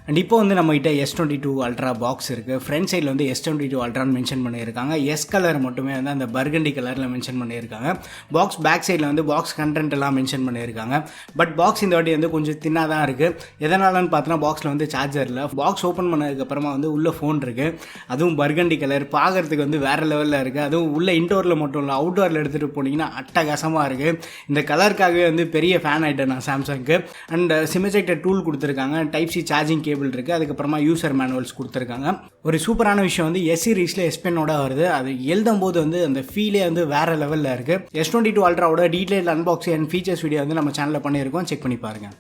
And இப்போ வந்து நம்மகிட்ட S22 ULTRA பாக்ஸ் இருக்குது. ஃப்ரண்ட் சைடில் வந்து S22 ULTRAன்னு மென்ஷன் பண்ணியிருக்காங்க. எஸ் கலர் மட்டுமே வந்து அந்த பர்கண்டி கலரில் மென்ஷன் பண்ணியிருக்காங்க. பாக்ஸ் பேக் சைடில் வந்து பாக்ஸ் கண்டென்ட் எல்லாம் மென்ஷன் பண்ணியிருக்காங்க. பட் பாக்ஸ் இந்த வாட்டி வந்து கொஞ்சம் தின்னாக தான் இருக்குது. எதனாலன்னு பார்த்தோன்னா பாக்ஸில் வந்து சார்ஜர் இல்லை. பாக்ஸ் ஓப்பன் பண்ணதுக்கப்புறமா வந்து உள்ள ஃபோன் இருக்குது. அதுவும் பர்கண்டி கலர் பார்க்குறதுக்கு வந்து வேறு லெவலில் இருக்குது. அதுவும் உள்ள இன்டோரில் மட்டும் இல்லை, அவுட்டோரில் எடுத்துகிட்டு போனீங்கன்னா அட்டகாசமாக இருக்குது. இந்த கலருக்காகவே வந்து பெரிய ஃபேன் ஆகிட்டேன் நான் சாம்சங்க்கு. அண்ட் சிமெஜெக்டர் டூல் கொடுத்துருக்காங்க. டைப் சி சார்ஜிங் கேபிள் இருக்குது. அதுக்கப்புறமா யூசர் மேனுவல்ஸ் கொடுத்துருக்காங்க. ஒரு சூப்பரான விஷயம் வந்து S சீரிஸில் S பென்னோட வருது. அது எழுதும் போது வந்து அந்த ஃபீலே வந்து வேறு லெவலில் இருக்குது. S22 ULTRAவோட detail unboxing and features video வந்து நம்ம சேனலில் பண்ணியிருக்கோம். செக் பண்ணி பாருங்கள்.